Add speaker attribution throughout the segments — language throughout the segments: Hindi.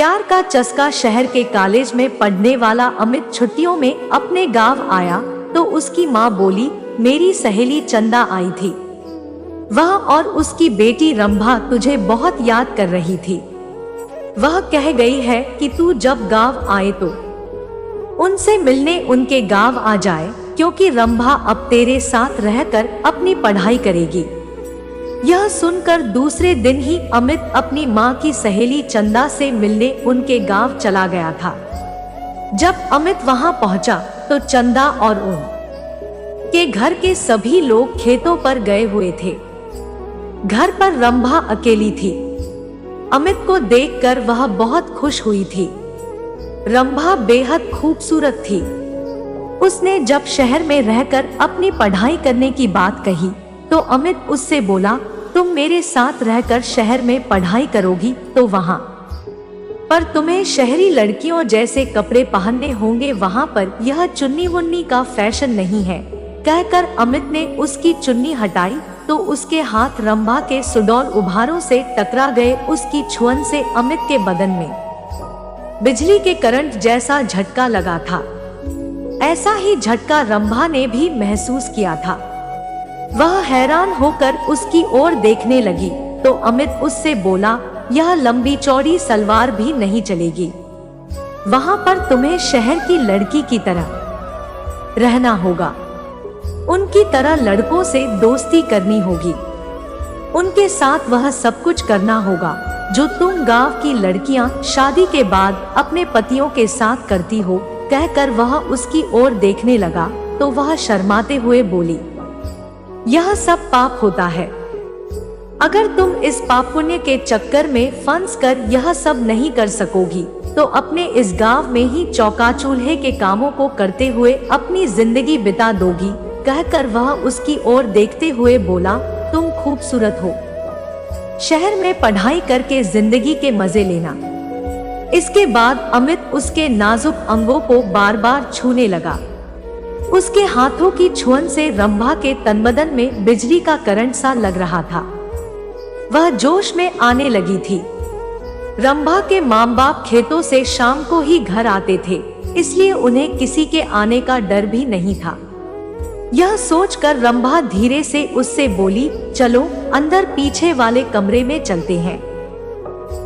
Speaker 1: प्यार का चस्का शहर के कॉलेज में पढ़ने वाला अमित छुट्टियों में अपने गांव आया तो उसकी माँ बोली, मेरी सहेली चंदा आई थी। वह और उसकी बेटी रंभा तुझे बहुत याद कर रही थी। वह कह गई है कि तू जब गांव आए तो उनसे मिलने उनके गांव आ जाए, क्योंकि रंभा अब तेरे साथ रहकर अपनी पढ़ाई करेगी। यह सुनकर दूसरे दिन ही अमित अपनी माँ की सहेली चंदा से मिलने उनके गांव चला गया था। जब अमित वहां पहुंचा तो चंदा और उन के घर के सभी लोग खेतों पर गए हुए थे। घर पर रंभा अकेली थी। अमित को देखकर वह बहुत खुश हुई थी। रंभा बेहद खूबसूरत थी। उसने जब शहर में रहकर अपनी पढ़ाई करने की बात कही तो अमित उससे बोला, तुम मेरे साथ रहकर शहर में पढ़ाई करोगी तो वहां पर तुम्हें शहरी लड़कियों जैसे कपड़े पहनने होंगे, वहां पर यह चुन्नी वुन्नी का फैशन नहीं है। कहकर अमित ने उसकी चुन्नी हटाई तो उसके हाथ रंभा के सुडौल उभारों से टकरा गए। उसकी छुअन से अमित के बदन में बिजली के करंट जैसा झटका लगा था। ऐसा ही झटका रंभा ने भी महसूस किया था। वह हैरान होकर उसकी ओर देखने लगी तो अमित उससे बोला, यह लंबी चौड़ी सलवार भी नहीं चलेगी। वहां पर तुम्हें शहर की लड़की की तरह रहना होगा। उनकी तरह लड़कों से दोस्ती करनी होगी। उनके साथ वह सब कुछ करना होगा जो तुम गांव की लड़कियां शादी के बाद अपने पतियों के साथ करती हो। कहकर वह उसकी ओर देखने लगा तो वह शर्माते हुए बोली, यह सब पाप होता है। अगर तुम इस पाप पुण्य के चक्कर में फंस कर यह सब नहीं कर सकोगी तो अपने इस गांव में ही चौका चूल्हे के कामों को करते हुए अपनी जिंदगी बिता दोगी। कहकर वह उसकी ओर देखते हुए बोला, तुम खूबसूरत हो। शहर में पढ़ाई करके जिंदगी के मजे लेना। इसके बाद अमित उसके नाजुक अंगों को बार बार छूने लगा। उसके हाथों की छुअन से रंभा के तनबदन में बिजली का करंट सा लग रहा था। वह जोश में आने लगी थी। रंभा के माँ बाप खेतों से शाम को ही घर आते थे, इसलिए उन्हें किसी के आने का डर भी नहीं था। यह सोचकर रंभा धीरे से उससे बोली, चलो अंदर पीछे वाले कमरे में चलते हैं।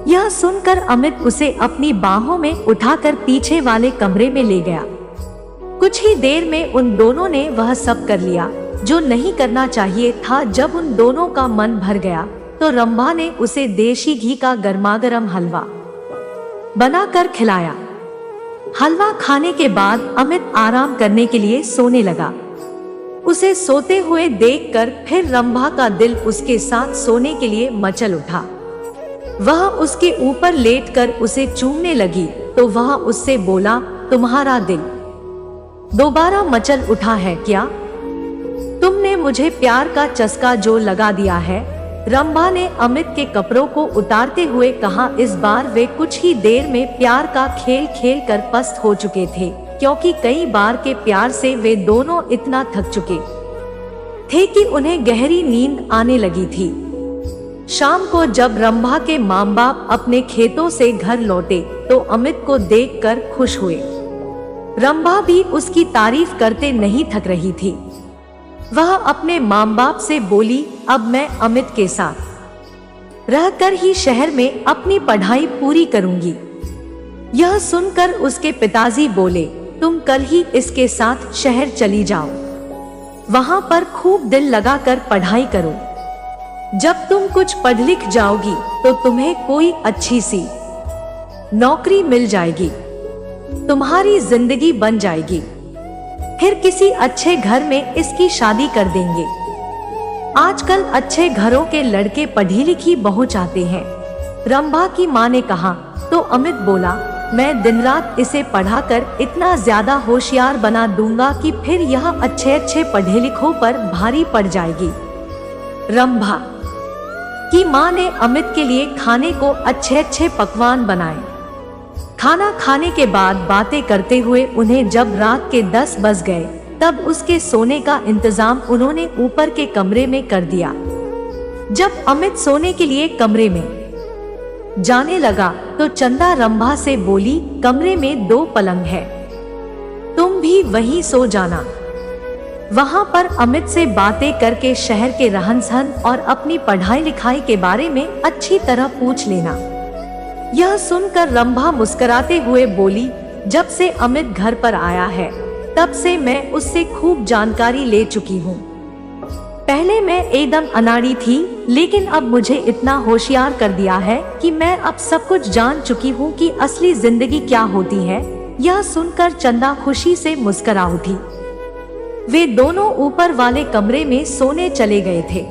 Speaker 1: यह सुनकर अमित उसे अपनी बाहों में उठाकर पीछे वाले कमरे में ले गया। कुछ ही देर में उन दोनों ने वह सब कर लिया जो नहीं करना चाहिए था। जब उन दोनों का मन भर गया तो रंभा ने उसे देशी घी का गर्मागर्म हलवा बनाकर खिलाया। हलवा खाने के बाद अमित आराम करने के लिए सोने लगा। उसे सोते हुए देखकर फिर रंभा का दिल उसके साथ सोने के लिए मचल उठा। वह उसके ऊपर लेटकर उसे चूमने लगी तो वह उससे बोला, तुम्हारा दिल दोबारा मचल उठा है क्या? तुमने मुझे प्यार का चस्का जो लगा दिया है। रंभा ने अमित के कपड़ों को उतारते हुए कहा। इस बार वे कुछ ही देर में प्यार का खेल खेल कर पस्त हो चुके थे, क्योंकि कई बार के प्यार से वे दोनों इतना थक चुके थे कि उन्हें गहरी नींद आने लगी थी। शाम को जब रंभा के माँ बाप अपने खेतों से घर लौटे तो अमित को देखकर खुश हुए। रंभा भी उसकी तारीफ करते नहीं थक रही थी। वह अपने माँ बाप से बोली, अब मैं अमित के साथ रहकर ही शहर में अपनी पढ़ाई पूरी करूंगी। यह सुनकर उसके पिताजी बोले, तुम कल ही इसके साथ शहर चली जाओ। वहां पर खूब दिल लगाकर पढ़ाई करो। जब तुम कुछ पढ़ लिख जाओगी तो तुम्हें कोई अच्छी सी नौकरी मिल जाएगी, तुम्हारी जिंदगी बन जाएगी। फिर किसी अच्छे घर में इसकी शादी कर देंगे। आजकल अच्छे घरों के लड़के पढ़ी लिखी बहू चाहते हैं। रंभा की माँ ने कहा तो अमित बोला, मैं दिन रात इसे पढ़ाकर इतना ज्यादा होशियार बना दूंगा कि फिर यह अच्छे अच्छे पढ़े लिखों पर भारी पड़ जाएगी। रंभा की माँ ने अमित के लिए खाने को अच्छे अच्छे पकवान बनाए। खाना खाने के बाद बातें करते हुए उन्हें जब रात के 10 बज गए तब उसके सोने का इंतजाम उन्होंने ऊपर के कमरे में कर दिया। जब अमित सोने के लिए कमरे में जाने लगा तो चंदा रंभा से बोली, कमरे में 2 पलंग है, तुम भी वहीं सो जाना। वहां पर अमित से बातें करके शहर के रहन सहन और अपनी पढ़ाई लिखाई के बारे में अच्छी तरह पूछ लेना। यह सुनकर रंभा मुस्कुराते हुए बोली, जब से अमित घर पर आया है तब से मैं उससे खूब जानकारी ले चुकी हूँ। पहले मैं एकदम अनाड़ी थी, लेकिन अब मुझे इतना होशियार कर दिया है कि मैं अब सब कुछ जान चुकी हूँ कि असली जिंदगी क्या होती है। यह सुनकर चंदा खुशी से मुस्कुरा उठी। वे दोनों ऊपर वाले कमरे में सोने चले गए थे।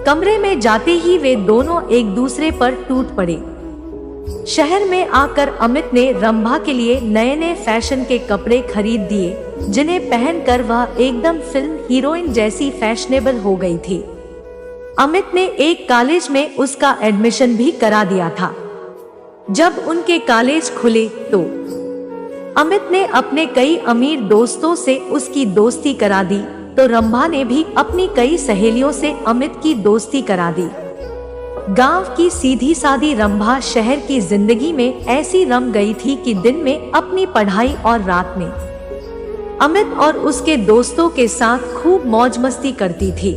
Speaker 1: कमरे में जाते ही वे दोनों एक दूसरे पर टूट पड़े। शहर में आकर अमित ने रंभा के लिए नए नए फैशन के कपड़े खरीद दिए, जिन्हें पहनकर वह एकदम फिल्म हीरोइन जैसी फैशनेबल हो गई थी। अमित ने एक कॉलेज में उसका एडमिशन भी करा दिया था। जब उनके कॉलेज खुले तो अमित ने अपने कई अमीर दोस्तों से उसकी दोस्ती करा दी, तो रंभा ने भी अपनी कई सहेलियों से अमित की दोस्ती करा दी। गांव की सीधी सादी रंभा शहर की जिंदगी में ऐसी रम गई थी कि दिन में अपनी पढ़ाई और रात में अमित और उसके दोस्तों के साथ खूब मौज मस्ती करती थी।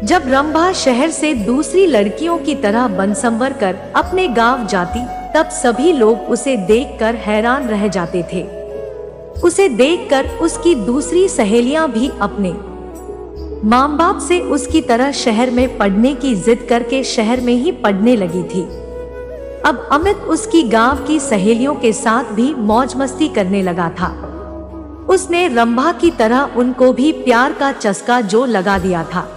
Speaker 1: जब रंभा शहर से दूसरी लड़कियों की तरह बनसंवर कर अपने गांव जाती, तब सभी लोग उसे देखकर हैरान रह जाते थे। उसे देखकर उसकी दूसरी सहेलियां भी अपने माँ बाप से उसकी तरह शहर में पढ़ने की जिद करके शहर में ही पढ़ने लगी थी। अब अमित उसकी गांव की सहेलियों के साथ भी मौज मस्ती करने लगा था। उसने रंभा की तरह उनको भी प्यार का चस्का जो लगा दिया था।